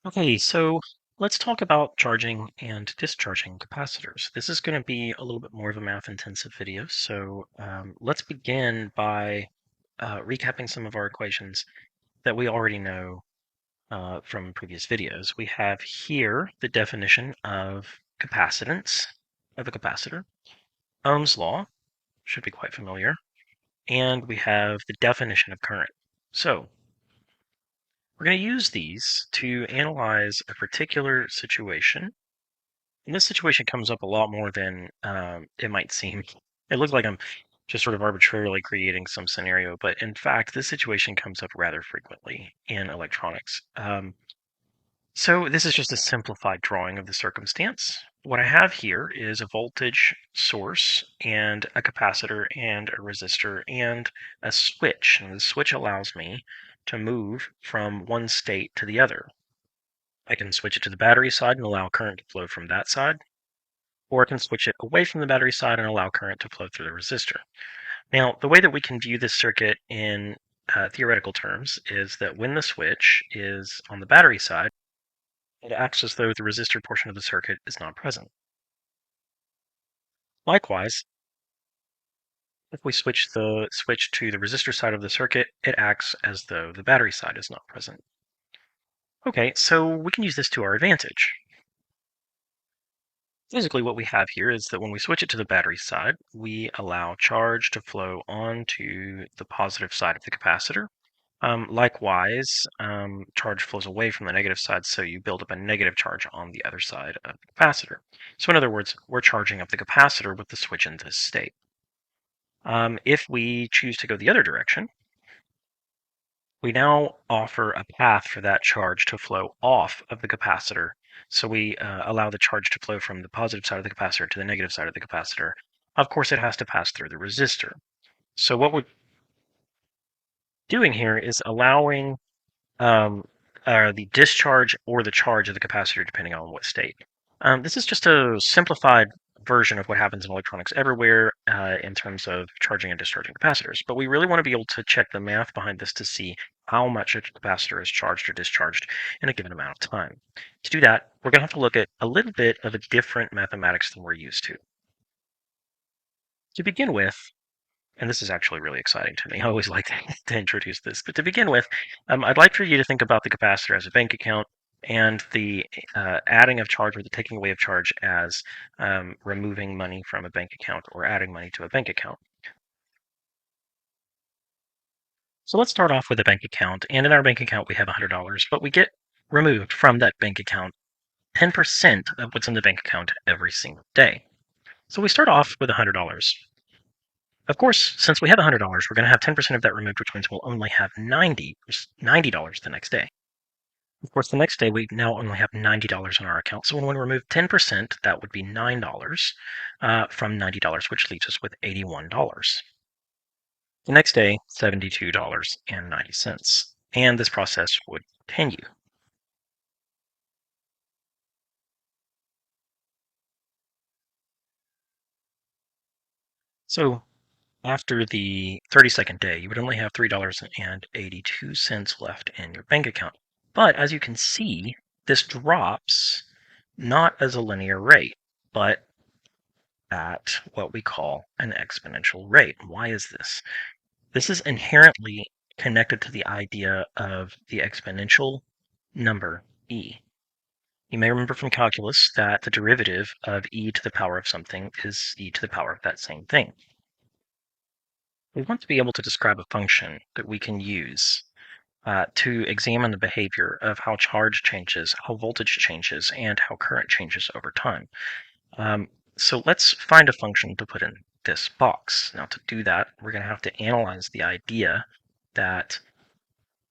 Okay, so let's talk about charging and discharging capacitors. This is going to be a little bit more of a math-intensive video, so let's begin by recapping some of our equations that we already know from previous videos. We have here the definition of capacitance of a capacitor. Ohm's law should be quite familiar. And we have the definition of current. So we're going to use these to analyze a particular situation. And this situation comes up a lot more than it might seem. It looks like I'm just sort of arbitrarily creating some scenario, but in fact, this situation comes up rather frequently in electronics. So this is just a simplified drawing of the circumstance. What I have here is a voltage source and a capacitor and a resistor and a switch. And the switch allows me to move from one state to the other. I can switch it to the battery side and allow current to flow from that side, or I can switch it away from the battery side and allow current to flow through the resistor. Now, the way that we can view this circuit in theoretical terms is that when the switch is on the battery side, it acts as though the resistor portion of the circuit is not present. Likewise, if we switch the switch to the resistor side of the circuit, it acts as though the battery side is not present. Okay, so we can use this to our advantage. Physically, what we have here is that when we switch it to the battery side, we allow charge to flow onto the positive side of the capacitor. Likewise, charge flows away from the negative side, so you build up a negative charge on the other side of the capacitor. So in other words, we're charging up the capacitor with the switch in this state. If we choose to go the other direction, we now offer a path for that charge to flow off of the capacitor. So we allow the charge to flow from the positive side of the capacitor to the negative side of the capacitor. Of course, it has to pass through the resistor. So what we're doing here is allowing the discharge or the charge of the capacitor, depending on what state. This is just a simplified version of what happens in electronics everywhere in terms of charging and discharging capacitors. But we really want to be able to check the math behind this to see how much a capacitor is charged or discharged in a given amount of time. To do that, we're going to have to look at a little bit of a different mathematics than we're used to. To begin with, and this is actually really exciting to me. I always like to introduce this. But to begin with, I'd like for you to think about the capacitor as a bank account and the adding of charge or the taking away of charge as removing money from a bank account or adding money to a bank account. So let's start off with a bank account. And in our bank account, we have $100, but we get removed from that bank account 10% of what's in the bank account every single day. So we start off with $100. Of course, since we have $100, we're going to have 10% of that removed, which means we'll only have $90 the next day. Of course, the next day we now only have $90 in our account. So when we remove 10%, that would be $9 from $90, which leaves us with $81. The next day, $72.90. And this process would continue. So after the 32nd day, you would only have $3.82 left in your bank account. But as you can see, this drops not as a linear rate, but at what we call an exponential rate. Why is this? This is inherently connected to the idea of the exponential number e. You may remember from calculus that the derivative of e to the power of something is e to the power of that same thing. We want to be able to describe a function that we can use to examine the behavior of how charge changes, how voltage changes, and how current changes over time. So let's find a function to put in this box. Now to do that, we're going to have to analyze the idea that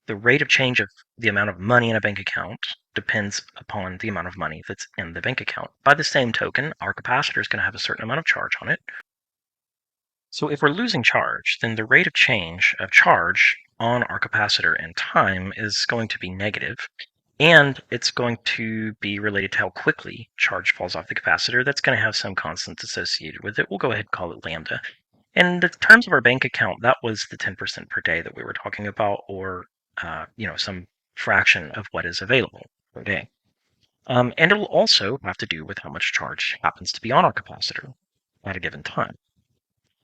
the rate of change of the amount of money in a bank account depends upon the amount of money that's in the bank account. By the same token, our capacitor is going to have a certain amount of charge on it. So if we're losing charge, then the rate of change of charge on our capacitor in time is going to be negative, and it's going to be related to how quickly charge falls off the capacitor. That's going to have some constants associated with it. We'll go ahead and call it lambda. In the terms of our bank account, that was the 10% per day that we were talking about, or some fraction of what is available. day. And it will also have to do with how much charge happens to be on our capacitor at a given time.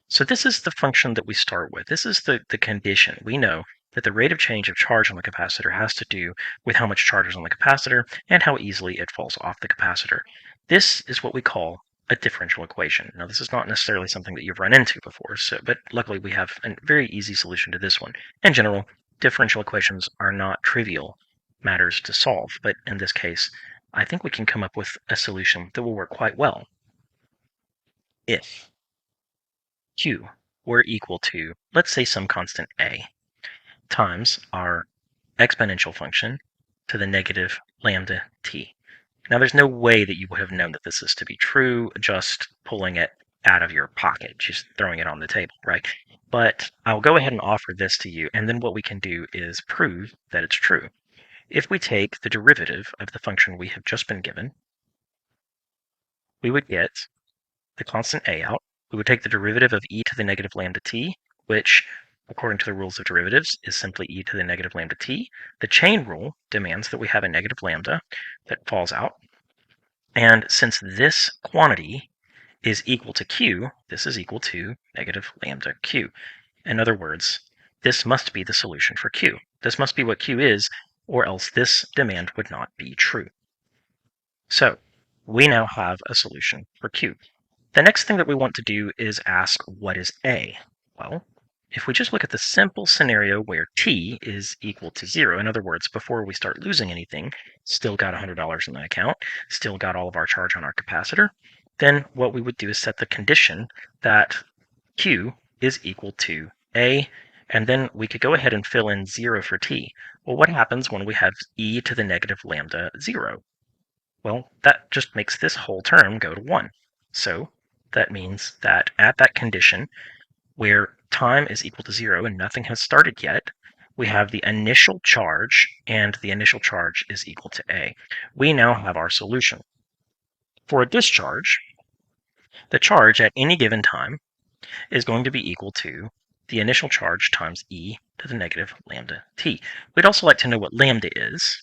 So this is the function that we start with. This is the condition. We know that the rate of change of charge on the capacitor has to do with how much charge is on the capacitor and how easily it falls off the capacitor. This is what we call a differential equation. Now, this is not necessarily something that you've run into before, but luckily we have a very easy solution to this one. In general, differential equations are not trivial matters to solve, but in this case, I think we can come up with a solution that will work quite well if Q were equal to, let's say, some constant A times our exponential function to the negative lambda t. Now, there's no way that you would have known that this is to be true just pulling it out of your pocket, just throwing it on the table, right? But I'll go ahead and offer this to you, and then what we can do is prove that it's true. If we take the derivative of the function we have just been given, we would get the constant a out. We would take the derivative of e to the negative lambda t, which, according to the rules of derivatives, is simply e to the negative lambda t. The chain rule demands that we have a negative lambda that falls out. And since this quantity is equal to q, this is equal to negative lambda q. In other words, this must be the solution for q. This must be what q is, or else this demand would not be true. So we now have a solution for q. The next thing that we want to do is ask, what is A? Well, if we just look at the simple scenario where T is equal to 0, in other words, before we start losing anything, still got $100 in the account, still got all of our charge on our capacitor, then what we would do is set the condition that Q is equal to A, and then we could go ahead and fill in 0 for T. Well, what happens when we have e to the negative lambda 0? Well, that just makes this whole term go to 1. So that means that at that condition where time is equal to 0 and nothing has started yet, we have the initial charge, and the initial charge is equal to A. We now have our solution. For a discharge, the charge at any given time is going to be equal to the initial charge times e to the negative lambda t. We'd also like to know what lambda is,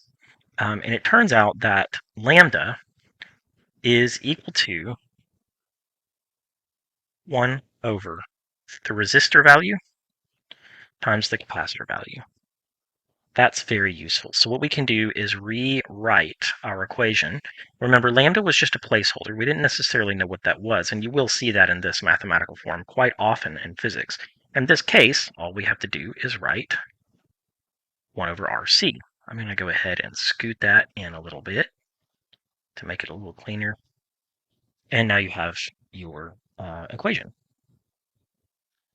and it turns out that lambda is equal to 1 over the resistor value times the capacitor value. That's very useful. So what we can do is rewrite our equation. Remember, lambda was just a placeholder. We didn't necessarily know what that was, and you will see that in this mathematical form quite often in physics. In this case, all we have to do is write 1 over RC. I'm going to go ahead and scoot that in a little bit to make it a little cleaner. And now you have your equation.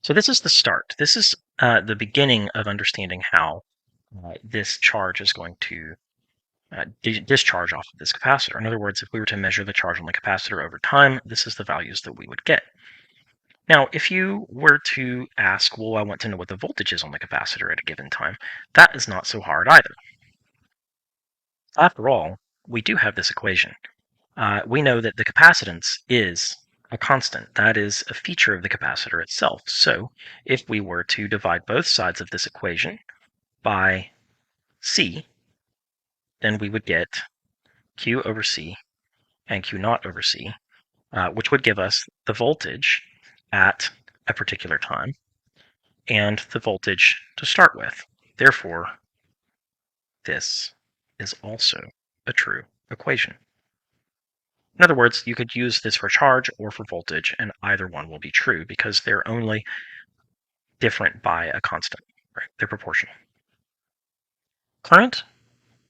So this is the start. This is the beginning of understanding how this charge is going to discharge off of this capacitor. In other words, if we were to measure the charge on the capacitor over time, this is the values that we would get. Now, if you were to ask, well, I want to know what the voltage is on the capacitor at a given time, that is not so hard either. After all, we do have this equation. We know that the capacitance is a constant. That is a feature of the capacitor itself. So if we were to divide both sides of this equation by C, then we would get Q over C and Q naught over C, which would give us the voltage at a particular time and the voltage to start with. Therefore, this is also a true equation. In other words, you could use this for charge or for voltage, and either one will be true because they're only different by a constant, right? They're proportional. Current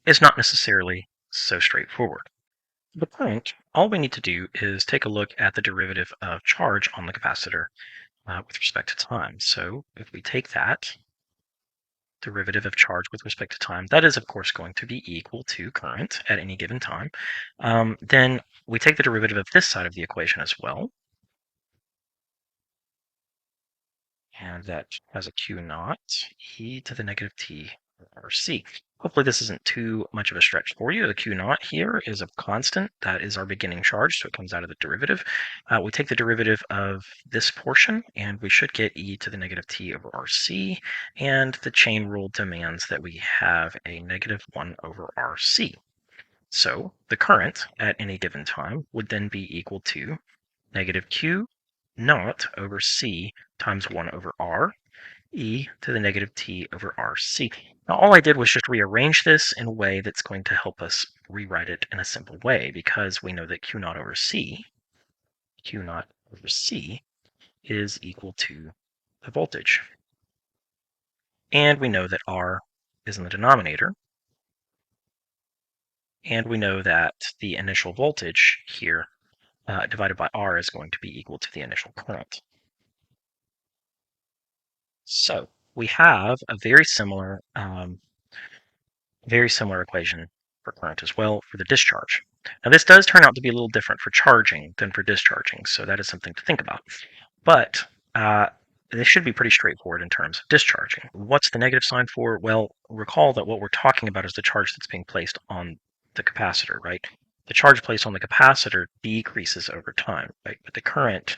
is not necessarily so straightforward. The current, all we need to do is take a look at the derivative of charge on the capacitor with respect to time. So if we take that derivative of charge with respect to time, that is of course going to be equal to current at any given time. Then we take the derivative of this side of the equation as well. And that has a Q naught e to the negative t RC. Hopefully this isn't too much of a stretch for you. The Q naught here is a constant. That is our beginning charge, so it comes out of the derivative. We take the derivative of this portion, and we should get e to the negative t over RC, and the chain rule demands that we have a negative 1 over RC. So the current at any given time would then be equal to negative Q naught over C times 1 over R, e to the negative t over RC. Now all I did was just rearrange this in a way that's going to help us rewrite it in a simple way, because we know that Q naught over C is equal to the voltage. And we know that R is in the denominator. And we know that the initial voltage here divided by R is going to be equal to the initial current. So we have a very similar equation for current as well for the discharge. Now this does turn out to be a little different for charging than for discharging, so that is something to think about. But this should be pretty straightforward in terms of discharging. What's the negative sign for? Well, recall that what we're talking about is the charge that's being placed on the capacitor, right? The charge placed on the capacitor decreases over time, right? But the current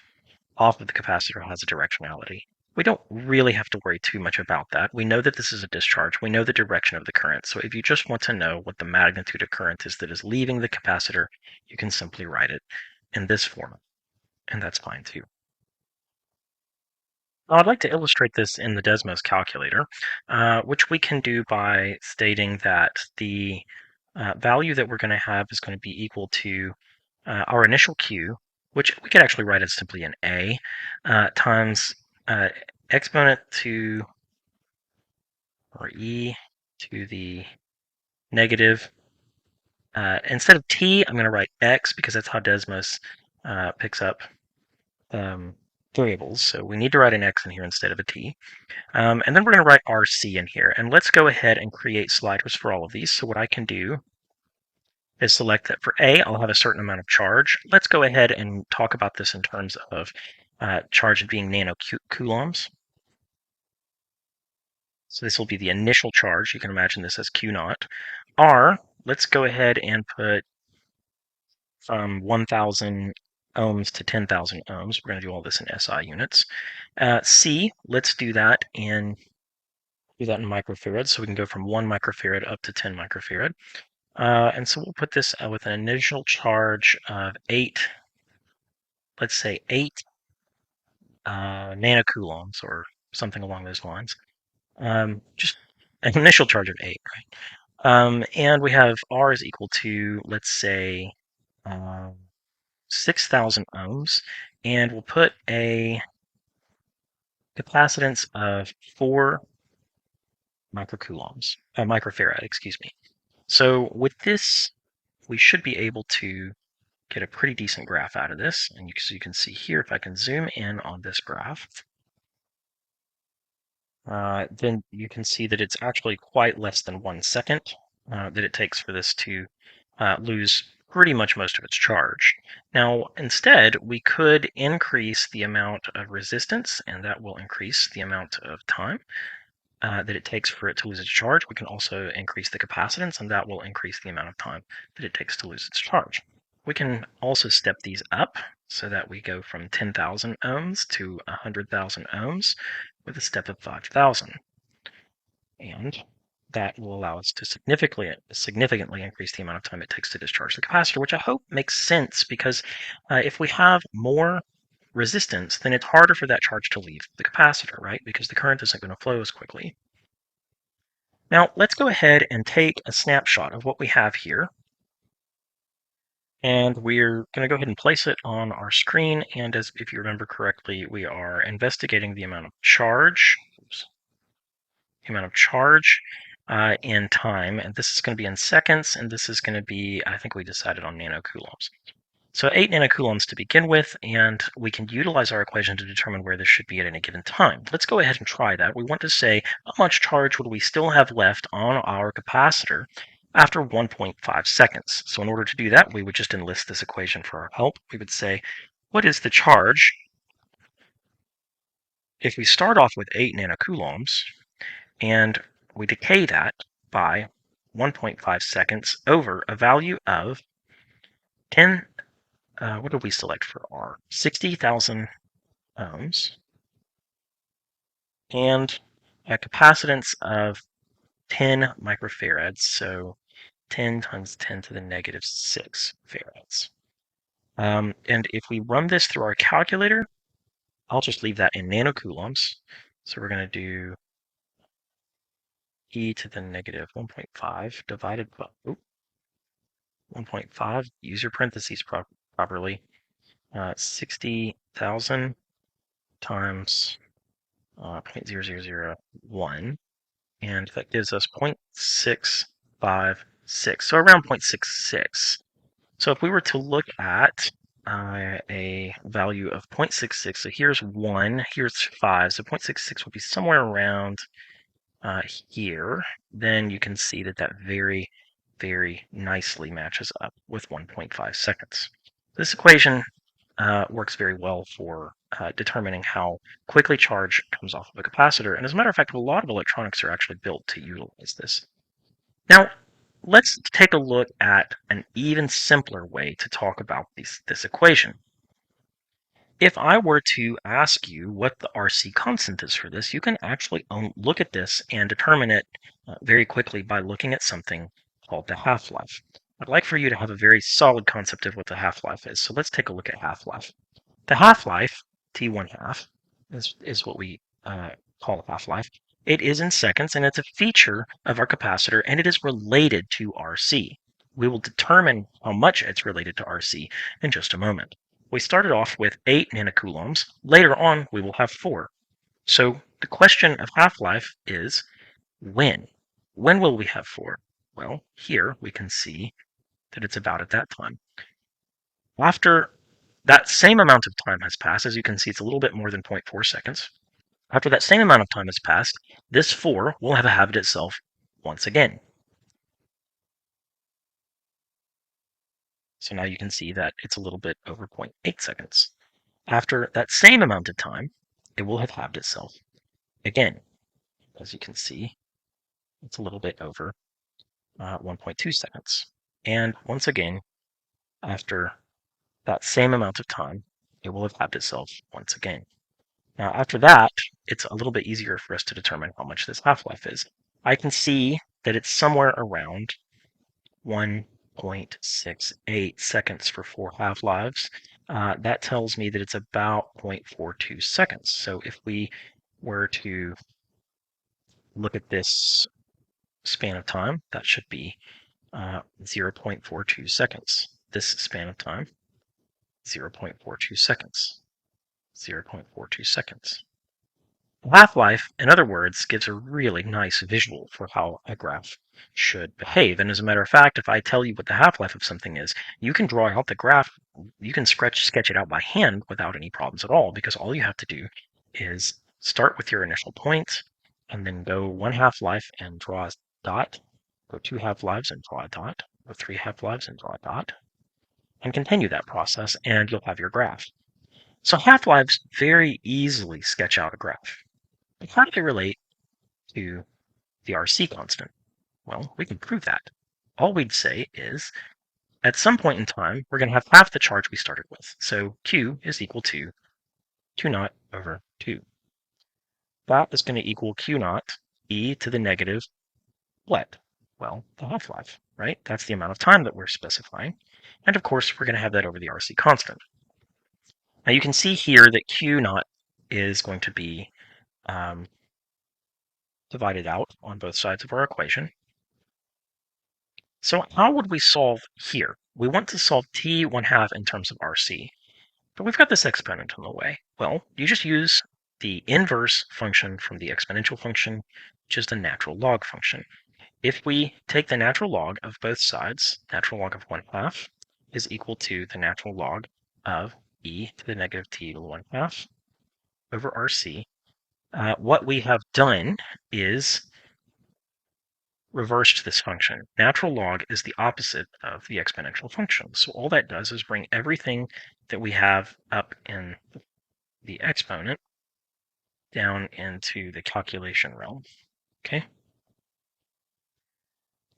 off of the capacitor has a directionality. We don't really have to worry too much about that. We know that this is a discharge. We know the direction of the current. So if you just want to know what the magnitude of current is that is leaving the capacitor, you can simply write it in this form, and that's fine too. Now, I'd like to illustrate this in the Desmos calculator, which we can do by stating that the value that we're going to have is going to be equal to our initial Q, which we could actually write as simply an A, times exponent to, or e to the negative. Instead of t, I'm going to write x because that's how Desmos picks up variables. So we need to write an x in here instead of a t. And then we're going to write RC in here. And let's go ahead and create sliders for all of these. So what I can do is select that for A, I'll have a certain amount of charge. Let's go ahead and talk about this in terms of charge being nanocoulombs. So this will be the initial charge. You can imagine this as Q naught. R, let's go ahead and put from 1,000 ohms to 10,000 ohms. We're going to do all this in SI units. C, let's do that in microfarads. So we can go from 1 microfarad up to 10 microfarad. And so we'll put this with an initial charge of 8, let's say 8 nanocoulombs or something along those lines. Just an initial charge of 8, right? And we have R is equal to, let's say, 6,000 ohms. And we'll put a capacitance of 4 microfarad, excuse me. So with this, we should be able to get a pretty decent graph out of this. And so you can see here, if I can zoom in on this graph, then you can see that it's actually quite less than 1 second that it takes for this to lose pretty much most of its charge. Now, instead, we could increase the amount of resistance, and that will increase the amount of time that it takes for it to lose its charge. We can also increase the capacitance, and that will increase the amount of time that it takes to lose its charge. We can also step these up so that we go from 10,000 ohms to 100,000 ohms with a step of 5,000. And that will allow us to significantly increase the amount of time it takes to discharge the capacitor, which I hope makes sense, because if we have more resistance, then it's harder for that charge to leave the capacitor, right? Because the current isn't going to flow as quickly. Now, let's go ahead and take a snapshot of what we have here. And we're going to go ahead and place it on our screen. And as if you remember correctly, we are investigating the amount of charge, in time. And this is going to be in seconds. And this is going to be, I think we decided on nanocoulombs. So 8 nanocoulombs to begin with, and we can utilize our equation to determine where this should be at any given time. Let's go ahead and try that. We want to say how much charge would we still have left on our capacitor after 1.5 seconds. So in order to do that, we would just enlist this equation for our help. We would say, what is the charge if we start off with 8 nanocoulombs and we decay that by 1.5 seconds over a value of 10, what did we select for R? 60,000 ohms and a capacitance of 10 microfarads. So 10 times 10 to the negative 6 farads. And if we run this through our calculator, I'll just leave that in nanocoulombs. So we're going to do e to the negative 1.5 divided by 1.5. Use your parentheses properly. 60,000 times 0.0001, and that gives us 0.656. So around 0.66. So if we were to look at a value of 0.66, so here's 1, here's 5, so 0.66 would be somewhere around here, then you can see that that very, very nicely matches up with 1.5 seconds. This equation works very well for determining how quickly charge comes off of a capacitor. And as a matter of fact, a lot of electronics are actually built to utilize this. Now, let's take a look at an even simpler way to talk about this equation. If I were to ask you what the RC constant is for this, you can actually look at this and determine it very quickly by looking at something called the half-life. I'd like for you to have a very solid concept of what the half-life is. So let's take a look at half-life. The half-life, T1 half, is what we call half-life. It is in seconds, and it's a feature of our capacitor, and it is related to RC. We will determine how much it's related to RC in just a moment. We started off with 8 nanocoulombs. Later on, we will have 4. So the question of half-life is when? When will we have 4? Well, here we can see that it's about at that time. After that same amount of time has passed, as you can see, it's a little bit more than 0.4 seconds. After that same amount of time has passed, this 4 will have halved itself once again. So now you can see that it's a little bit over 0.8 seconds. After that same amount of time, it will have halved itself again. As you can see, it's a little bit over 1.2 seconds. And once again, after that same amount of time, it will have halved itself once again. Now, after that, it's a little bit easier for us to determine how much this half-life is. I can see that it's somewhere around 1.68 seconds for 4 half-lives. That tells me that it's about 0.42 seconds. So if we were to look at this span of time, that should be 0.42 seconds. This span of time, 0.42 seconds. 0.42 seconds. Half-life, in other words, gives a really nice visual for how a graph should behave. And as a matter of fact, if I tell you what the half-life of something is, you can draw out the graph. You can sketch it out by hand without any problems at all, because all you have to do is start with your initial point, and then go 1 half-life and draw a dot, go 2 half-lives and draw a dot, go 3 half-lives and draw a dot, and continue that process, and you'll have your graph. So half-lives very easily sketch out a graph. But how do they relate to the RC constant? Well, we can prove that. All we'd say is, at some point in time, we're going to have half the charge we started with. So Q is equal to Q naught over 2. That is going to equal Q naught e to the negative what? Well, the half-life, right? That's the amount of time that we're specifying. And of course, we're going to have that over the RC constant. Now you can see here that Q naught is going to be divided out on both sides of our equation. So how would we solve here? We want to solve t 1/2 in terms of RC, but we've got this exponent in the way. Well, you just use the inverse function from the exponential function, which is the natural log function. If we take the natural log of both sides, natural log of 1/2 is equal to the natural log of e to the negative t to the 1/2 over RC. What we have done is reversed this function. Natural log is the opposite of the exponential function. So all that does is bring everything that we have up in the exponent down into the calculation realm. Okay?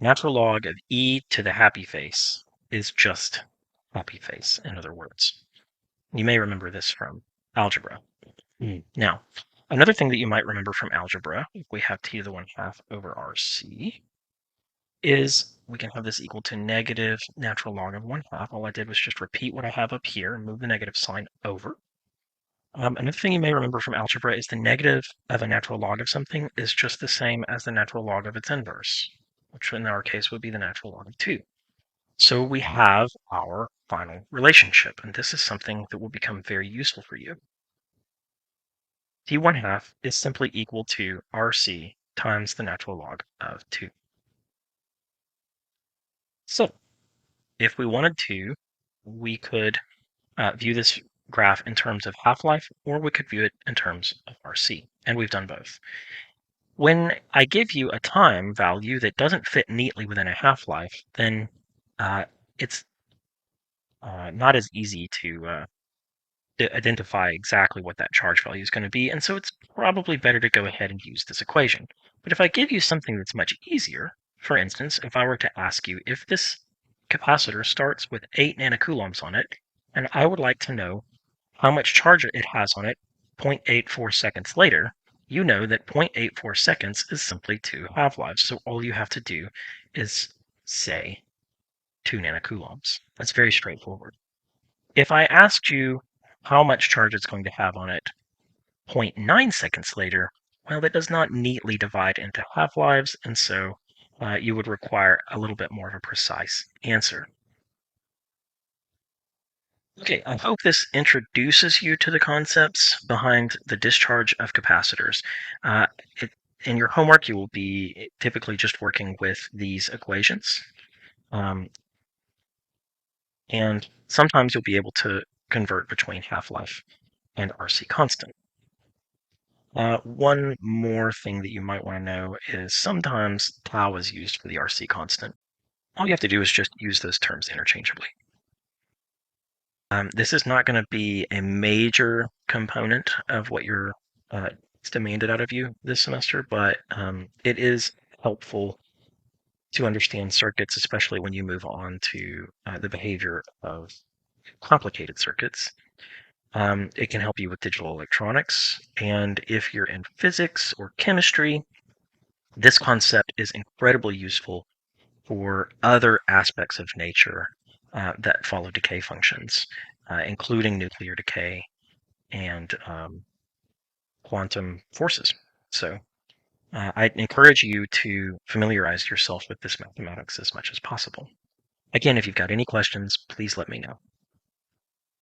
Natural log of e to the happy face is just happy face, in other words. You may remember this from algebra. Now, another thing that you might remember from algebra, if we have t to the 1/2 over RC, is we can have this equal to negative natural log of 1/2. All I did was just repeat what I have up here and move the negative sign over. Another thing you may remember from algebra is the negative of a natural log of something is just the same as the natural log of its inverse, which in our case would be the natural log of 2. So we have our final relationship, and this is something that will become very useful for you. t1/2 is simply equal to RC times the natural log of 2. So if we wanted to, we could view this graph in terms of half-life, or we could view it in terms of RC, and we've done both. When I give you a time value that doesn't fit neatly within a half-life, then it's not as easy to identify exactly what that charge value is going to be, and so it's probably better to go ahead and use this equation. But if I give you something that's much easier, for instance, if I were to ask you if this capacitor starts with 8 nanocoulombs on it, and I would like to know how much charge it has on it 0.84 seconds later, you know that 0.84 seconds is simply 2 half-lives. So all you have to do is say 2 nanocoulombs. That's very straightforward. If I asked you how much charge it's going to have on it 0.9 seconds later, well, that does not neatly divide into half-lives, and so you would require a little bit more of a precise answer. Okay, I hope this introduces you to the concepts behind the discharge of capacitors. Uh, in your homework, you will be typically just working with these equations. And sometimes you'll be able to convert between half-life and RC constant. One more thing that you might want to know is sometimes tau is used for the RC constant. All you have to do is just use those terms interchangeably. This is not going to be a major component of what you're it's demanded out of you this semester, but it is helpful to understand circuits, especially when you move on to the behavior of complicated circuits. It can help you with digital electronics, and if you're in physics or chemistry, this concept is incredibly useful for other aspects of nature that follow decay functions, including nuclear decay and quantum forces. So I'd encourage you to familiarize yourself with this mathematics as much as possible. Again, if you've got any questions, please let me know.